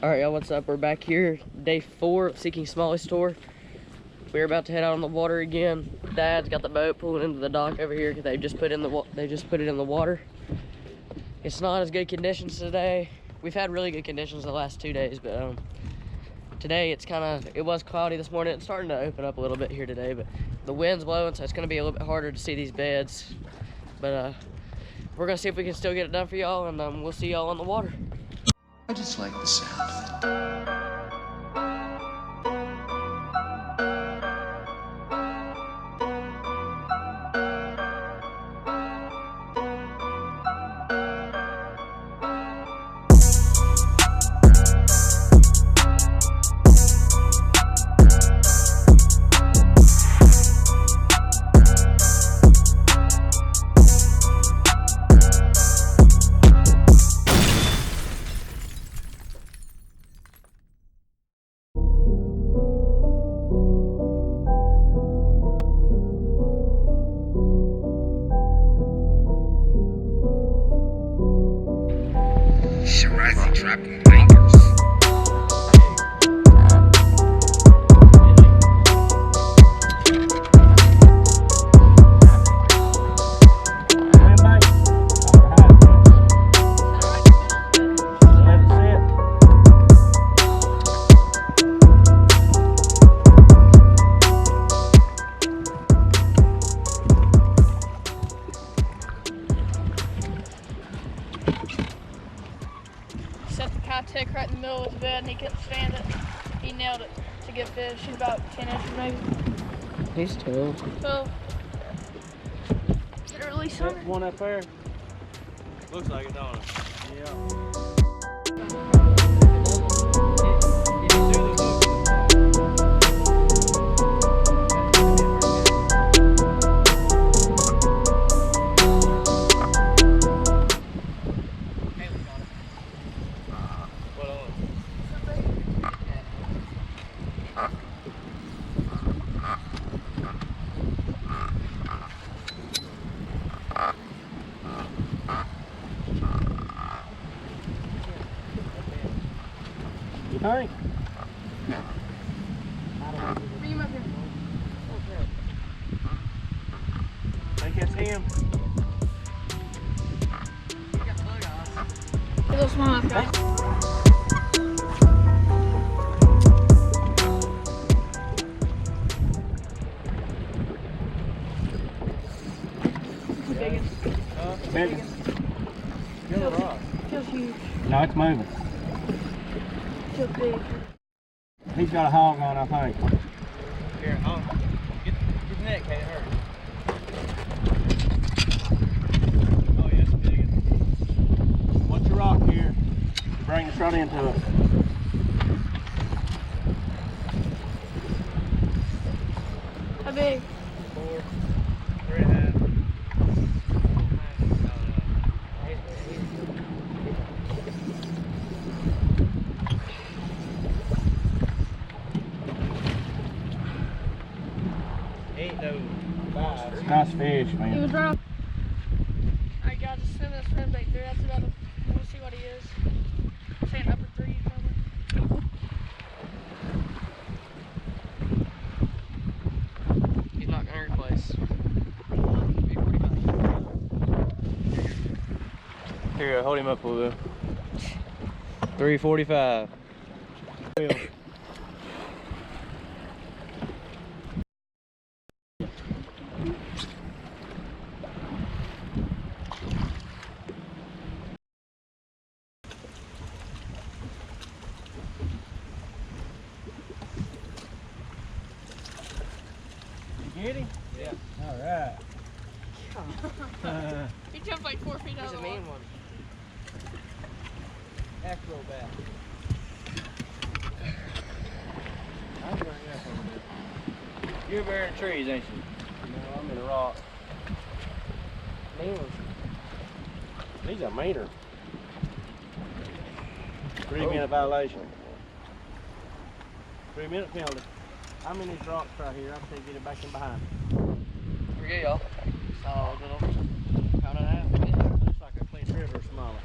Alright y'all, what's up? We're back here, day 4 of Seeking Smallies tour. We're about to head out on the water again. Dad's got the boat pulling into the dock over here because they just put it in the water. It's not as good conditions today. We've had really good conditions the last 2 days, but today it was cloudy this morning. It's starting to open up a little bit here today, but the wind's blowing, so it's going to be a little bit harder to see these beds. But we're going to see if we can still get it done for y'all, and we'll see y'all on the water. I just like the sound of it. Trapping bangers. Set the Kitek right in the middle of his bed and he couldn't stand it. He nailed it to get fish. He's about 10 inches maybe. He's 12. 12. Did it release on her? One up there. Looks like it, don't it? Yeah. You think? Bring him up here. Think that's him? A little smallmouth, guys. Big. Feels huge. No, it's moving. Feels big. He's got a hog on, I think. Here, get his neck, can't hurt. Oh, yeah, it's big. Watch your rock here. Bring this right into it. How big? 4, 3.5. Ain't no five. It's nice fish, He man. was right. Alright guys, just send this friend back there. That's about it. We'll see what he is. Saying upper 3 probably. He's not going to replace. Here, hold him up a little bit. 345. Get him? Yeah. All right. He jumped like 4 feet out He's of a the water. mean one. Acrobat. You're bearing trees, ain't you? No, I'm in a rock. Mean one. He's a meter. 3-minute violation. 3-minute penalty. I'm in these rocks right here. I'm going to get it back in behind. Here we go, y'all. Solid little pound and a half. Looks like a clean river smaller.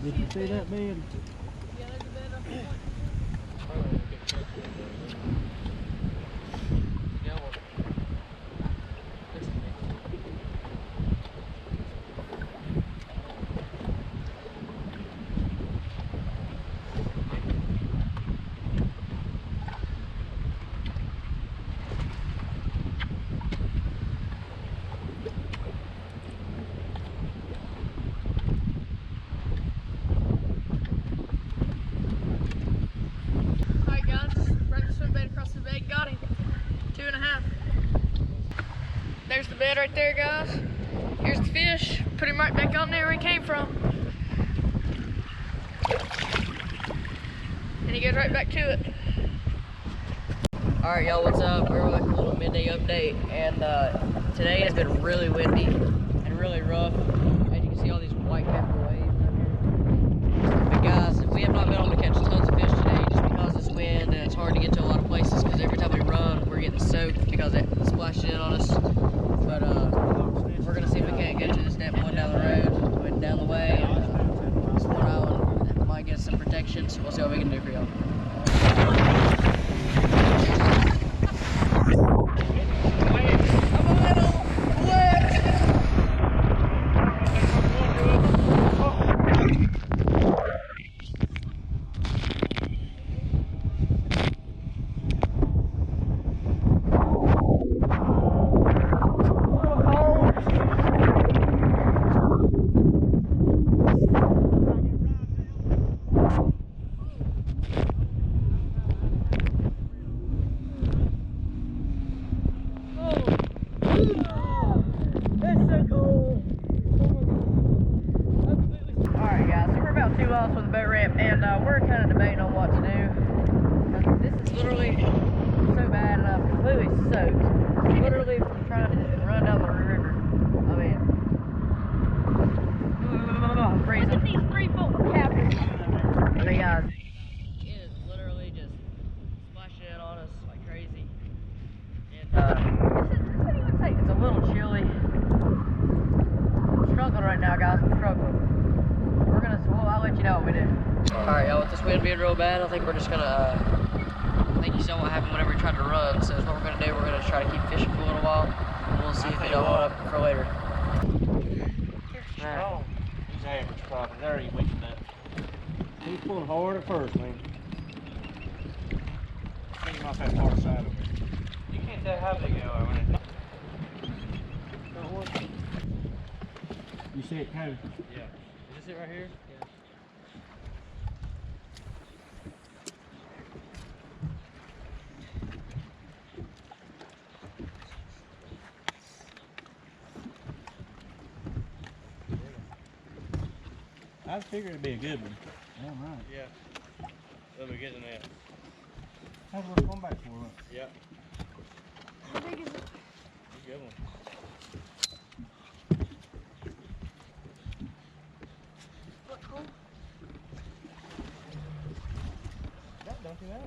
Did you see that bed? Yeah, there's a bed up there. Alright guys, bring the swim bait across the bay. Got him. 2.5. There's the bed right there, guys. Here's the fish. Put him right back on there where he came from. And he goes right back to it. Alright y'all, what's up? We're with a little midday update, and today has been really windy and really rough. As you can see, all these white pepper waves out here. But guys, we have not been able to catch tons of fish today just because of this wind, and it's hard to get to a lot of places because every time we run, we're getting soaked because it splashed in on us. But we're gonna see if we can't get to this net one down the road, went down the way, and this one island that might get us some protection. So we'll see what we can do for y'all. Alright guys, so we're about 2 miles from the boat ramp, and we're kind of debating on what to do. This is literally so bad, and I'm completely soaked. Literally from trying to run down the river. I mean, I'm freezing. Look at these 3-foot cappers. But guys, it is literally just splashing in on us like crazy. And it's a little chilly. I'm struggling right now, guys. I'm struggling. I'll let you know what we do. Alright, y'all, with this wind being real bad, I think we're just gonna, I think you saw what happened whenever we tried to run, so what we're gonna do, we're gonna try to keep fishing for a little while, and we'll see if they don't hold up for later. Strong. He's average probably. There he weakened up. He's pulling hard at first, man. Get him off that far side of it. You can't tell how big they are when it's You see it, Cody? Yeah. Is this it right here? Yeah. I figured it'd be a good one. All right. Yeah. Let me get in there. That's what I'm back for. Look. Yeah. How big is it? Good one. What hole? That don't do that.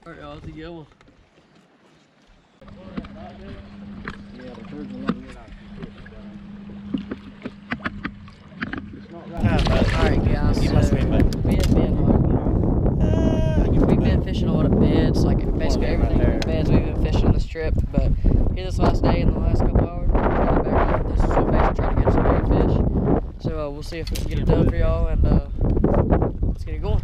Alright, y'all, it's a good one. Yeah, the bird's a lot weird. It's not right. Alright, guys, You must be back. we've been fishing a lot of beds, like basically everything but beds. We've been fishing this trip, but here this last day in the last couple hours, we're going back to this swim bait to try to get some big fish. So we'll see if we can get it done for y'all, and let's get it going.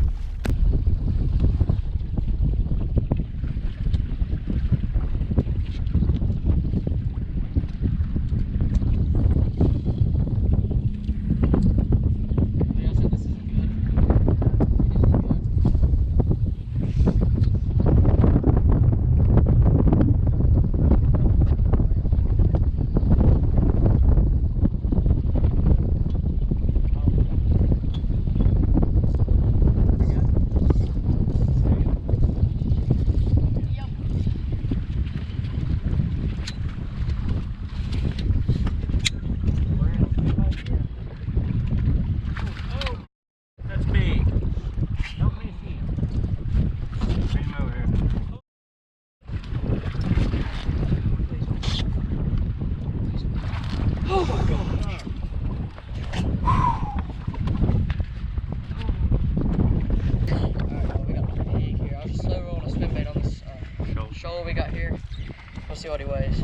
what he weighs.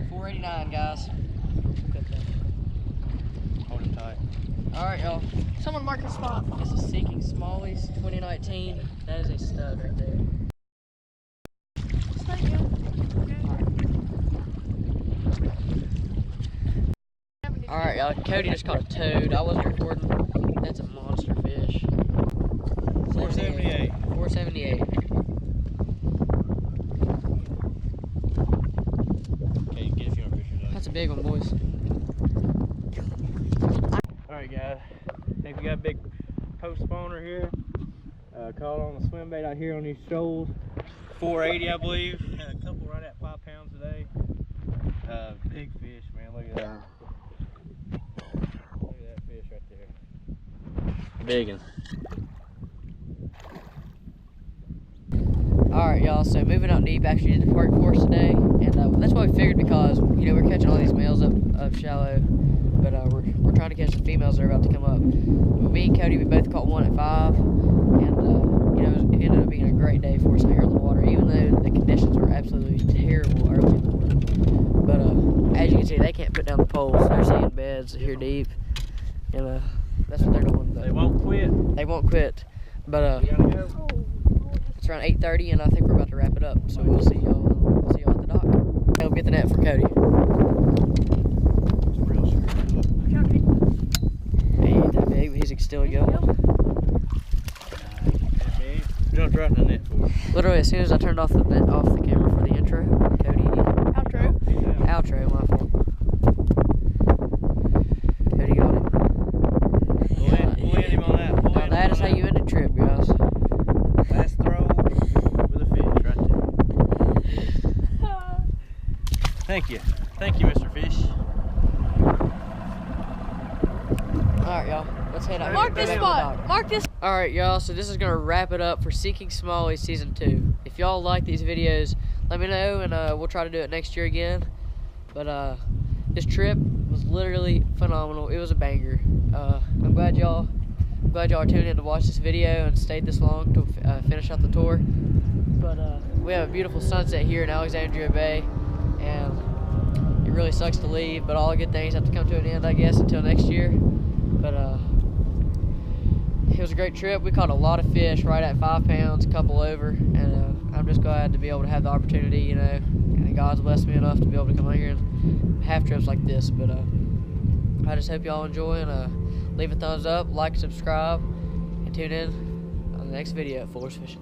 489, guys. Hold him tight. All right, y'all. Someone mark a spot. This is Seeking Smallies 2019. That is a stud right there. Stay good. Okay. All right, y'all. Cody just caught a toad. I wasn't recording. That's a monster fish. 478. 478. Okay, get a few more pictures of it. That's a big one, boys. Alright guys, if you got a big post spawner here, call on the swim bait out here on these shoals. 480 I believe. Had a couple right at 5 pounds today. Big fish, man, look at that. Look at that fish right there. Big one. Alright, y'all, so moving out deep actually did the work for us today, and that's what we figured because, you know, we're catching all these males up shallow, but we're trying to catch the females that are about to come up. Me and Cody, we both caught one at 5, and, you know, it ended up being a great day for us out here on the water, even though the conditions were absolutely terrible early in the morning. But, as you can see, they can't put down the poles. They're seeing beds here deep, and, that's what they're doing. But They won't quit. they won't quit, but, We gotta go. it's around 8:30, and I think we're about to wrap it up. So we'll see y'all. We'll see y'all at the dock. I'll get the net for Cody. It's real screwed up. He ain't that big, but he's still going. That big. Jumped right in the net for it. Literally, as soon as I turned off the camera for the intro, Cody Outro. outro, my fault. Cody got him. We'll end him on that. We'll Now end that him is on how you end a trip, guys. Last throw with a fish right there. Thank you. Thank you, Mr. Fish. Alright, y'all. Let's head out. Mark this spot. Mark this. Alright, y'all. So this is going to wrap it up for Seeking Smallies Season 2. If y'all like these videos, let me know, and we'll try to do it next year again. But this trip was literally phenomenal. It was a banger. I'm glad y'all are tuning in to watch this video and stayed this long to finish out the tour. But we have a beautiful sunset here in Alexandria Bay, and it really sucks to leave, but all good things have to come to an end, I guess, until next year. But it was a great trip. We caught a lot of fish right at 5 pounds, a couple over, and I'm just glad to be able to have the opportunity, you know, and God's blessed me enough to be able to come out here and have trips like this. But I just hope y'all enjoy, and leave a thumbs up, like, subscribe, and tune in on the next video at Force Fishing.